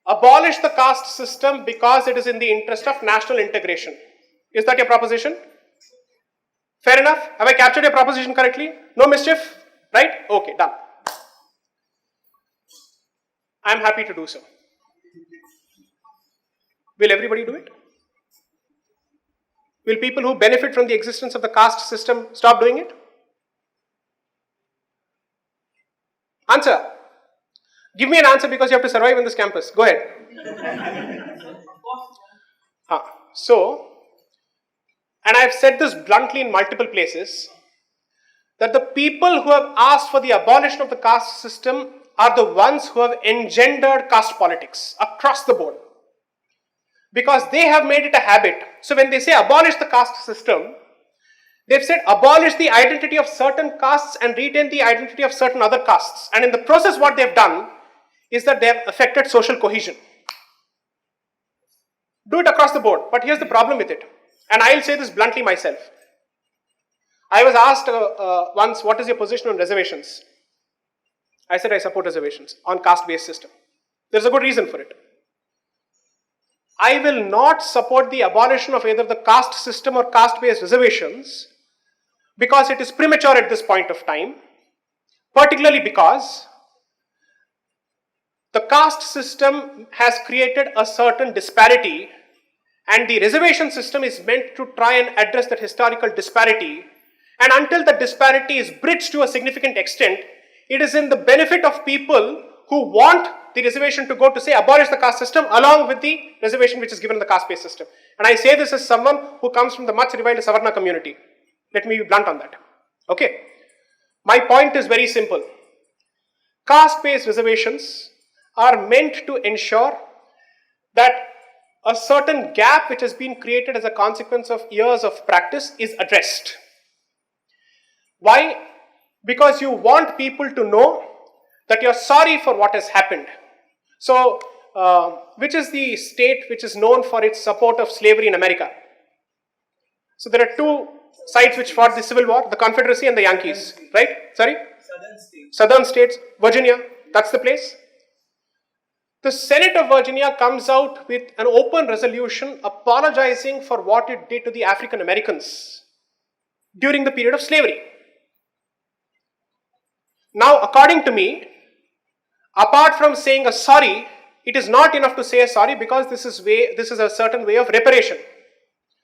Abolish the caste system because it is in the interest of national integration. Is that your proposition? Fair enough? Have I captured your proposition correctly? No mischief? Right? Okay, done. I am happy to do so. Will everybody do it? Will people who benefit from the existence of the caste system stop doing it? Answer. Give me an answer because you have to survive in this campus. Go ahead. And I have said this bluntly in multiple places, that the people who have asked for the abolition of the caste system are the ones who have engendered caste politics across the board. Because they have made it a habit. So when they say abolish the caste system, they've said abolish the identity of certain castes and retain the identity of certain other castes. And in the process what they've done is that they have affected social cohesion. Do it across the board. But here's the problem with it. And I'll say this bluntly myself. I was asked once, what is your position on reservations? I said I support reservations on caste-based system. There's a good reason for it. I will not support the abolition of either the caste system or caste-based reservations because it is premature at this point of time, particularly because the caste system has created a certain disparity and the reservation system is meant to try and address that historical disparity, and until the disparity is bridged to a significant extent, it is in the benefit of people who want the reservation to go to say abolish the caste system along with the reservation which is given in the caste-based system. And I say this as someone who comes from the much reviled Savarna community. Let me be blunt on that. Okay. My point is very simple. Caste-based reservations are meant to ensure that a certain gap which has been created as a consequence of years of practice is addressed. Why? Because you want people to know that you're sorry for what has happened. So, which is the state which is known for its support of slavery in America? So there are two sides which fought the Civil War, the Confederacy and the Yankees, right? Sorry? Southern states. Southern states, Virginia, that's the place. The Senate of Virginia comes out with an open resolution apologizing for what it did to the African Americans during the period of slavery. Now, according to me, apart from saying a sorry, it is not enough to say a sorry because this is a certain way of reparation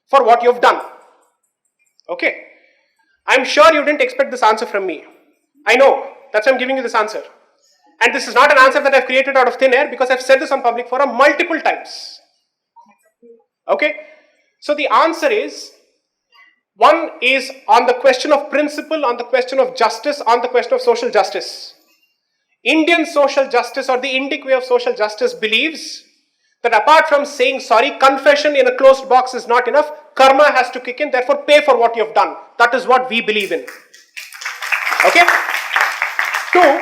for what you have done. Okay. I'm sure you didn't expect this answer from me. I know. That's why I'm giving you this answer. And this is not an answer that I've created out of thin air because I've said this on public forum multiple times. Okay. So the answer is, one is on the question of principle, on the question of justice, on the question of social justice. Indian social justice or the Indic way of social justice believes that apart from saying sorry, confession in a closed box is not enough. Karma has to kick in, therefore pay for what you have done. That is what we believe in. Okay? Two,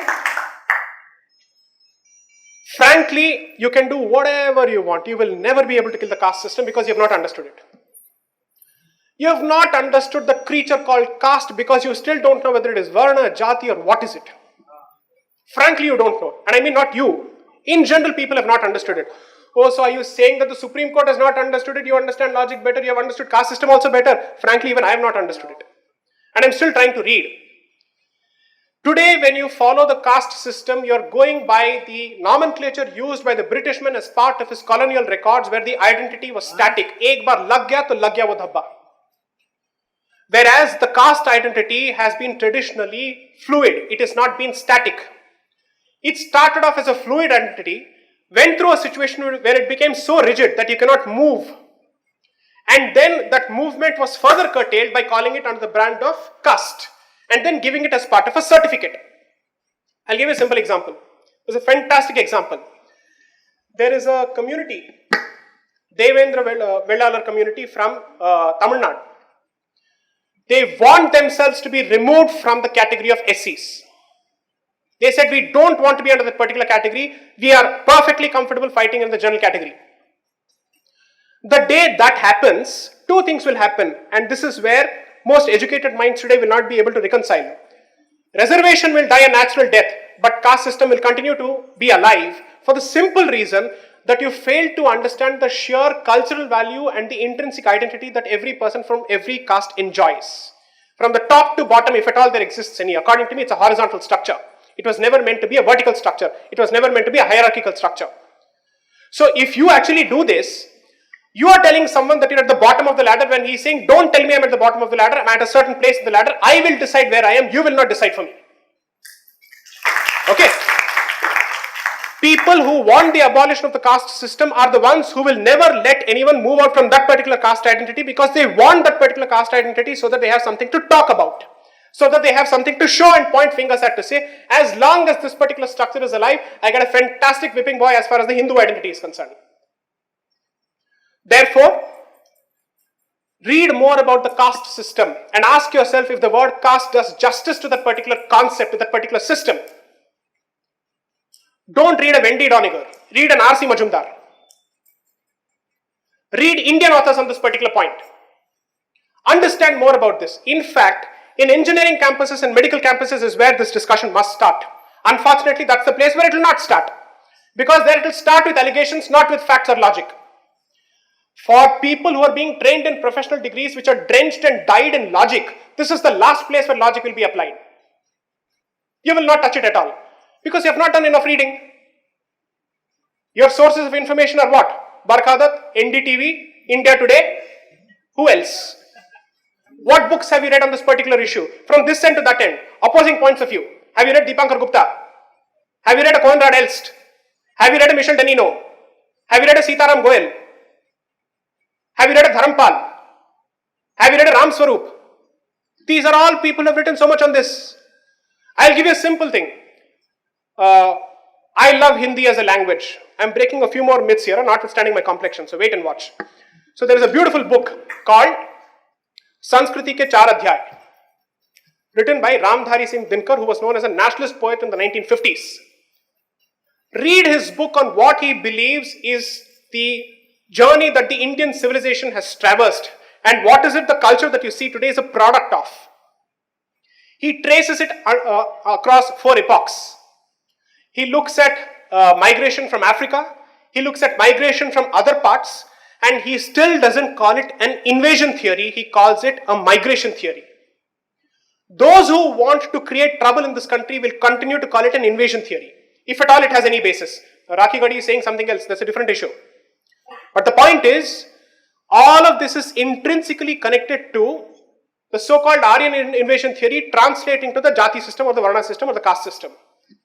frankly, you can do whatever you want. You will never be able to kill the caste system because you have not understood it. You have not understood the creature called caste because you still don't know whether it is Varna, Jati or what is it. Frankly, you don't know. And I mean not you. In general, people have not understood it. Oh, so are you saying that the Supreme Court has not understood it? You understand logic better. You have understood caste system also better. Frankly, even I have not understood it. And I'm still trying to read. Today, when you follow the caste system, you're going by the nomenclature used by the Britishman as part of his colonial records where the identity was static. Ek bar lag gaya to lag gaya wo dhabba. Whereas the caste identity has been traditionally fluid. It has not been static. It started off as a fluid identity, went through a situation where it became so rigid that you cannot move. And then that movement was further curtailed by calling it under the brand of caste and then giving it as part of a certificate. I'll give you a simple example. There's a fantastic example. There is a community, Devendra Vellalar community from Tamil Nadu. They want themselves to be removed from the category of SCs. They said, we don't want to be under that particular category. We are perfectly comfortable fighting in the general category. The day that happens, two things will happen. And this is where most educated minds today will not be able to reconcile. Reservation will die a natural death, but caste system will continue to be alive for the simple reason that you fail to understand the sheer cultural value and the intrinsic identity that every person from every caste enjoys. From the top to bottom, if at all there exists any, according to me, it's a horizontal structure. It was never meant to be a vertical structure. It was never meant to be a hierarchical structure. So if you actually do this, you are telling someone that you're at the bottom of the ladder when he's saying, don't tell me I'm at the bottom of the ladder, I'm at a certain place in the ladder, I will decide where I am, you will not decide for me. Okay? People who want the abolition of the caste system are the ones who will never let anyone move out from that particular caste identity because they want that particular caste identity so that they have something to talk about. So that they have something to show and point fingers at to say, as long as this particular structure is alive, I get a fantastic whipping boy as far as the Hindu identity is concerned. Therefore, read more about the caste system and ask yourself if the word caste does justice to that particular concept, to that particular system. Don't read a Wendy Doniger. Read an R.C. Majumdar. Read Indian authors on this particular point. Understand more about this. In fact, in engineering campuses and medical campuses is where this discussion must start. Unfortunately, that's the place where it will not start. Because there it will start with allegations, not with facts or logic. For people who are being trained in professional degrees which are drenched and dyed in logic, this is the last place where logic will be applied. You will not touch it at all. Because you have not done enough reading. Your sources of information are what? Barkhadat, NDTV, India Today. Who else? What books have you read on this particular issue? From this end to that end. Opposing points of view. Have you read Deepankar Gupta? Have you read a Conrad Elst? Have you read a Michel Danino? Have you read a Sitaram Goel? Have you read a Dharampal? Have you read a Ram Swarup? These are all people who have written so much on this. I'll give you a simple thing. I love Hindi as a language. I'm breaking a few more myths here, notwithstanding my complexion, so wait and watch. So there is a beautiful book called Sanskriti Ke Char Adhyay, written by Ramdhari Singh Dinkar, who was known as a nationalist poet in the 1950s. Read his book on what he believes is the journey that the Indian civilization has traversed and what is it the culture that you see today is a product of. He traces it across 4 epochs. He looks at migration from Africa, he looks at migration from other parts, and he still doesn't call it an invasion theory, he calls it a migration theory. Those who want to create trouble in this country will continue to call it an invasion theory, if at all it has any basis. Rakhi Gadi is saying something else, that's a different issue. But the point is, all of this is intrinsically connected to the so-called Aryan invasion theory translating to the Jati system or the Varna system or the caste system.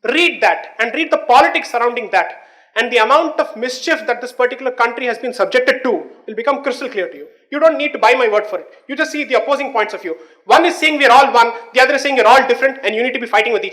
Read that and read the politics surrounding that, and the amount of mischief that this particular country has been subjected to will become crystal clear to you. You don't need to buy my word for it. You just see the opposing points of view. One is saying we are all one, the other is saying you're all different and you need to be fighting with each other.